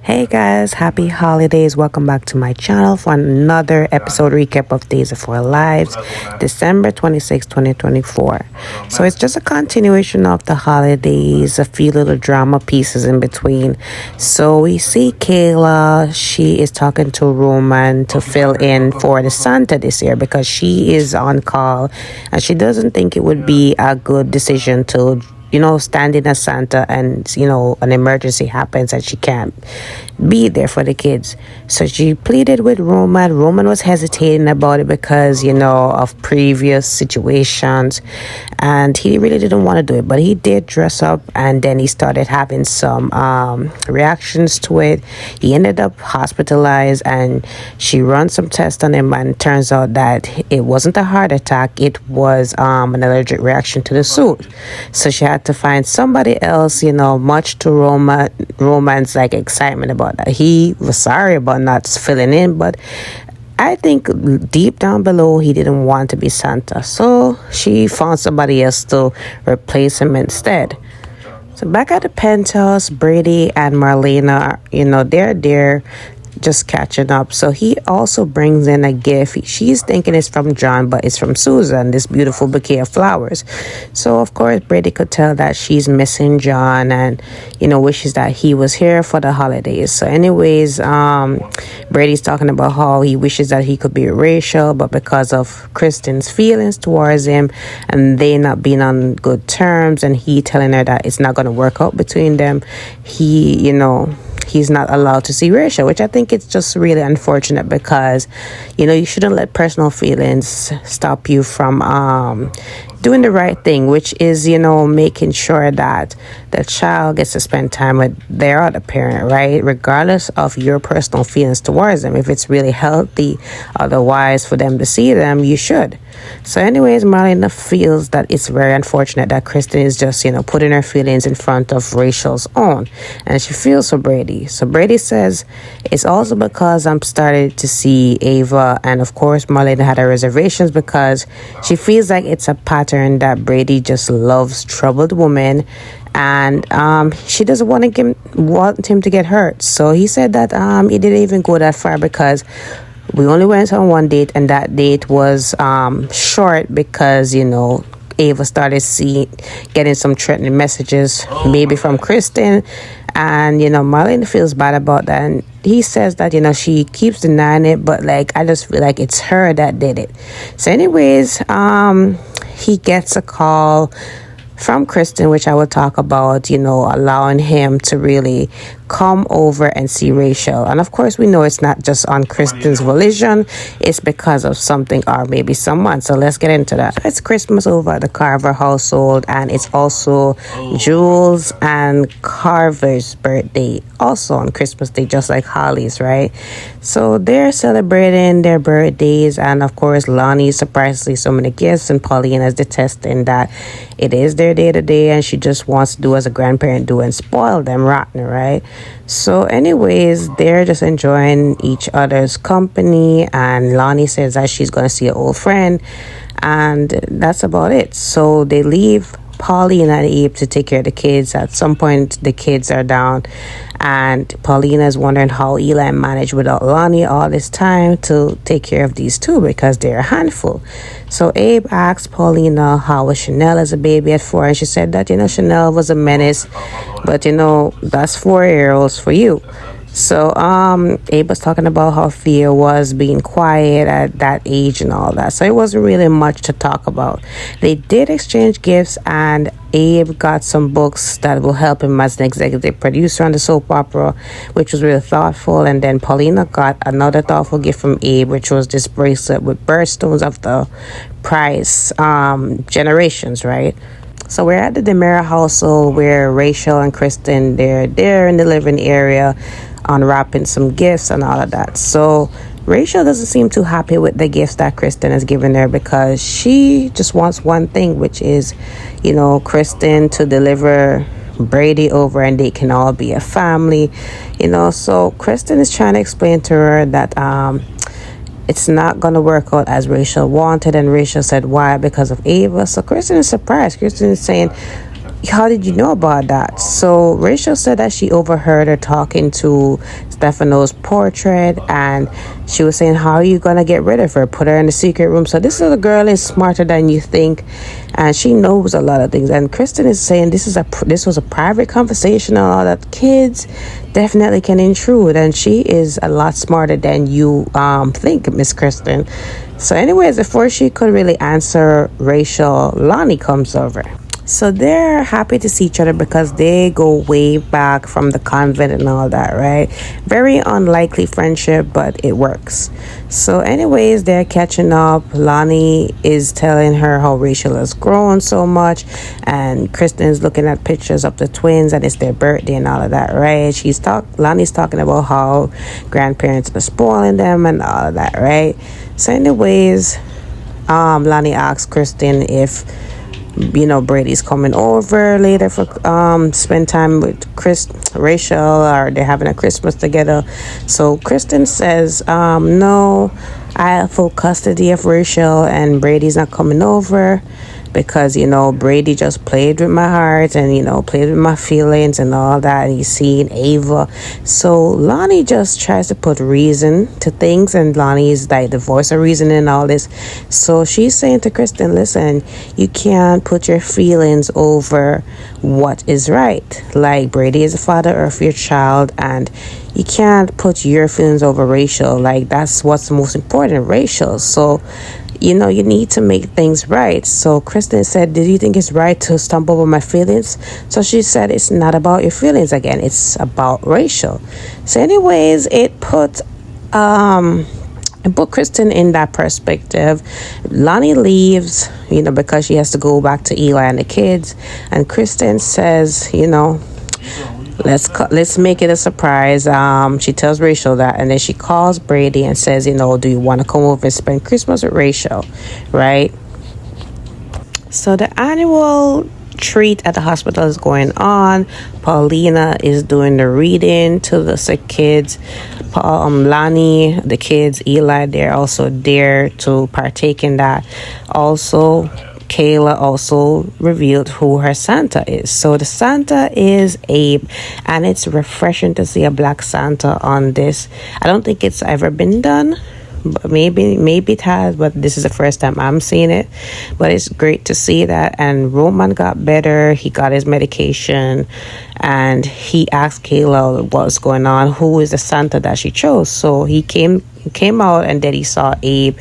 Hey guys, happy holidays. Welcome back to my channel for another episode recap of Days of Our Lives, December 26, 2024. So it's just a continuation of the holidays, a few little drama pieces in between. So we see Kayla, she is talking to Roman to fill in for the Santa this year because she is on call and she doesn't think it would be a good decision to standing as Santa and, an emergency happens and she can't be there for the kids. So she pleaded with Roman. Roman was hesitating about it because, of previous situations. And he really didn't want to do it. But he did dress up and then he started having some reactions to it. He ended up hospitalized and she ran some tests on him and turns out that it wasn't a heart attack. It was an allergic reaction to the suit. So she had to find somebody else, much to Roman's excitement about that. He was sorry about not filling in, but I think deep down below he didn't want to be Santa. So she found somebody else to replace him instead. So back at the penthouse, Brady and Marlena, they're there just catching up. So he also brings in a gift. She's thinking it's from John, but it's from Susan, this beautiful bouquet of flowers. So of course Brady could tell that she's missing John and wishes that he was here for the holidays. So anyways, Brady's talking about how he wishes that he could be with Rachel, but because of Kristen's feelings towards him and they not being on good terms and he telling her that it's not going to work out between them, he's not allowed to see Rachel, which I think it's just really unfortunate because, you shouldn't let personal feelings stop you from doing the right thing, which is, making sure that the child gets to spend time with their other parent, right? Regardless of your personal feelings towards them. If it's really healthy, otherwise for them to see them, you should. So anyways, Marlena feels that it's very unfortunate that Kristen is just, putting her feelings in front of Rachel's own. And she feels for Brady. So Brady says, it's also because I'm starting to see Ava. And of course, Marlena had her reservations because she feels like it's a pattern that Brady just loves troubled women. And she doesn't want him to get hurt. So he said that he didn't even go that far because we only went on one date, and that date was short because, Ava started getting some threatening messages, maybe from Kristen. And, Marlene feels bad about that. And he says that, she keeps denying it, but, I just feel like it's her that did it. So anyways, he gets a call from Kristen, which I will talk about, allowing him to really come over and see Rachel. And of course, we know it's not just on Kristen's volition, it's because of something or maybe someone. So let's get into that. It's Christmas over at the Carver household, and it's also Jules and Carver's birthday, also on Christmas Day, just like Holly's, right? So they're celebrating their birthdays, and of course, Lonnie surprisingly so many gifts, and Pauline is detesting that it is their day to day, and she just wants to do as a grandparent do and spoil them rotten, right? So anyways, they're just enjoying each other's company, and Lonnie says that she's going to see an old friend, and that's about it. So they leave Pauline and Abe to take care of the kids. At some point, the kids are down, and Paulina is wondering how Eli managed without Lonnie all this time to take care of these two because they're a handful. So Abe asked Paulina how was Chanel as a baby at 4, and she said that, Chanel was a menace, but, that's 4-year-olds for you. So Abe was talking about how Thea was being quiet at that age and all that. So it wasn't really much to talk about. They did exchange gifts, and Abe got some books that will help him as an executive producer on the soap opera, which was really thoughtful. And then Paulina got another thoughtful gift from Abe, which was this bracelet with birthstones of the Price generations, right? So we're at the Demera household where Rachel and Kristen, they're there in the living area unwrapping some gifts and all of that. So Rachel doesn't seem too happy with the gifts that Kristen has given her because she just wants one thing, which is, Kristen to deliver Brady over and they can all be a family, So Kristen is trying to explain to her that it's not going to work out as Rachel wanted, and Rachel said why? Because of Ava. So Kristen is surprised. Kristen is saying, how did you know about that? So Rachel said that she overheard her talking to Stefano's portrait, and she was saying, how are you gonna get rid of her? Put her in the secret room. So this little girl is smarter than you think, and she knows a lot of things. And Kristen is saying this was a private conversation and all that. Kids definitely can intrude, and she is a lot smarter than you think, Miss Kristen. So anyways, before she could really answer Rachel, Lonnie comes over. So they're happy to see each other because they go way back from the convent and all that, right? Very unlikely friendship, but it works. So anyways, they're catching up. Lonnie is telling her how Rachel has grown so much, and Kristen's looking at pictures of the twins, and it's their birthday and all of that, right? Lonnie's talking about how grandparents are spoiling them and all of that, right? So anyways, Lonnie asks Kristen if Brady's coming over later for spend time with Rachel, or they're having a Christmas together. So Kristen says, no, I have full custody of Rachel, and Brady's not coming over because Brady just played with my heart and played with my feelings and all that, and he's seen Ava. So Lonnie just tries to put reason to things, and Lonnie is like the voice of reason in all this. So she's saying to Kristen, listen, you can't put your feelings over what is right. Like, Brady is the father of your child, and you can't put your feelings over Rachel. Like, that's what's the most important, Rachel. So you need to make things right. So Kristen said, did you think it's right to stump over my feelings? So she said, it's not about your feelings again. It's about Rachel. So anyways, it put Kristen in that perspective. Lonnie leaves, because she has to go back to Eli and the kids. And Kristen says, let's make it a surprise. She tells Rachel that, and then she calls Brady and says, do you want to come over and spend Christmas with Rachel, right? So the annual treat at the hospital is going on. Paulina is doing the reading to the sick kids. Lonnie, the kids, Eli, they're also there to partake in that. Also, Kayla also revealed who her Santa is. So the Santa is Abe, and it's refreshing to see a black Santa on this. I don't think it's ever been done, but maybe it has, but this is the first time I'm seeing it. But it's great to see that. And Roman got better. He got his medication, and he asked Kayla what's going on, who is the Santa that she chose. So he came out, and then he saw Abe.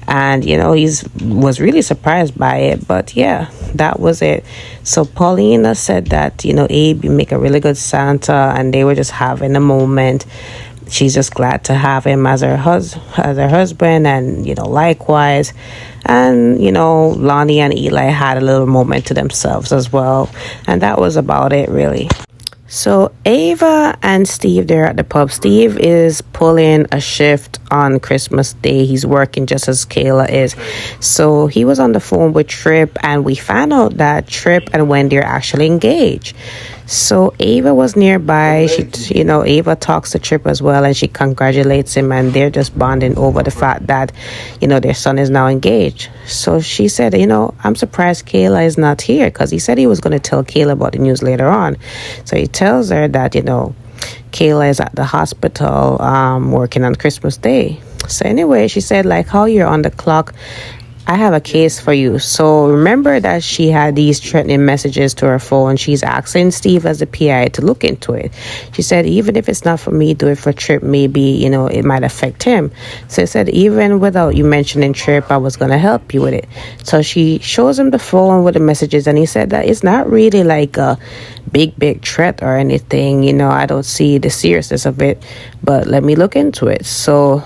And, he was really surprised by it. But, yeah, that was it. So Paulina said that, Abe, you make a really good Santa. And they were just having a moment. She's just glad to have him as her husband. And, likewise. And, Lonnie and Eli had a little moment to themselves as well. And that was about it, really. So Ava and Steve, they're at the pub. Steve is pulling a shift on Christmas Day. He's working just as Kayla is. So he was on the phone with Tripp, and we found out that Tripp and Wendy are actually engaged. So Ava was nearby. She, Ava talks to Tripp as well, and she congratulates him, and they're just bonding over the fact that, their son is now engaged. So she said, I'm surprised Kayla is not here, because he said he was going to tell Kayla about the news later on. So he tells her that, Kayla is at the hospital working on Christmas Day. So anyway, she said, how you're on the clock, I have a case for you. So remember that she had these threatening messages to her phone. She's asking Steve as the PI to look into it. She said, even if it's not for me, do it for Tripp. Maybe, it might affect him. So I said, even without you mentioning Tripp, I was going to help you with it. So she shows him the phone with the messages, and he said that it's not really like a big threat or anything. I don't see the seriousness of it, but let me look into it. So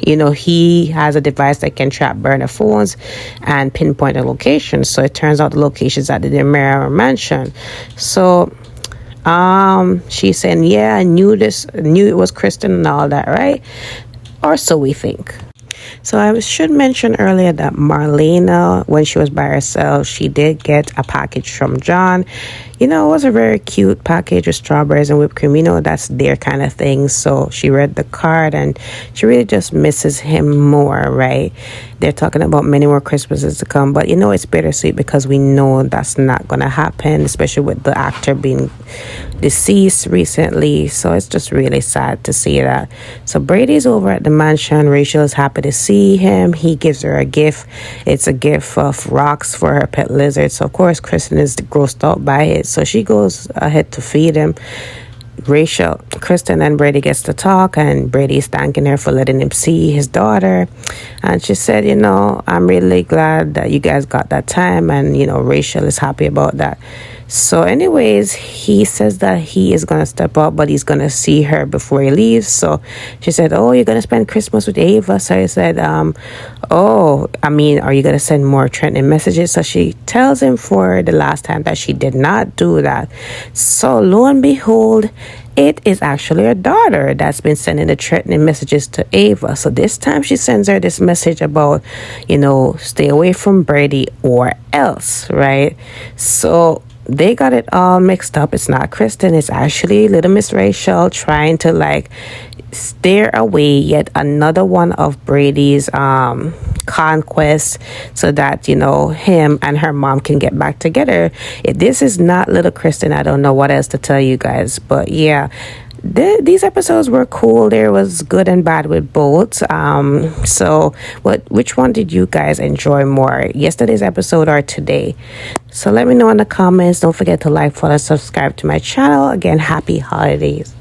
he has a device that can trap burner phones and pinpoint a location. So it turns out the location's at the Demerara mansion. So she's saying, yeah, I knew it was Kristen and all that, right? Or so we think. So I should mention earlier that Marlena, when she was by herself, she did get a package from John. it was a very cute package of strawberries and whipped cream. That's their kind of thing. So she read the card and she really just misses him more, right? They're talking about many more Christmases to come, but it's bittersweet because we know that's not going to happen, especially with the actor being deceased recently. So it's just really sad to see that. So Brady's over at the mansion. Rachel is happy to see him. He gives her a gift. It's a gift of rocks for her pet lizard. So of course Kristen is grossed out by it. So she goes ahead to feed him. Kristen and Brady gets to talk, and Brady is thanking her for letting him see his daughter. And she said, I'm really glad that you guys got that time, and Rachel is happy about that. So anyways, he says that he is going to step up, but he's going to see her before he leaves. So she said, oh, you're going to spend Christmas with Ava? So he said, are you going to send more threatening messages? So she tells him for the last time that she did not do that. So lo and behold, it is actually her daughter that's been sending the threatening messages to Ava. So this time she sends her this message about, stay away from Brady or else, right? So they got it all mixed up. It's not Kristen. It's actually little Miss Rachel trying to steer away yet another one of Brady's conquests so that him and her mom can get back together. If this is not little Kristen, I don't know what else to tell you guys. But yeah, these episodes were cool. There was good and bad with both. Which one did you guys enjoy more, yesterday's episode or today? So let me know in the comments. Don't forget to like, follow, subscribe to my channel. Again, happy holidays.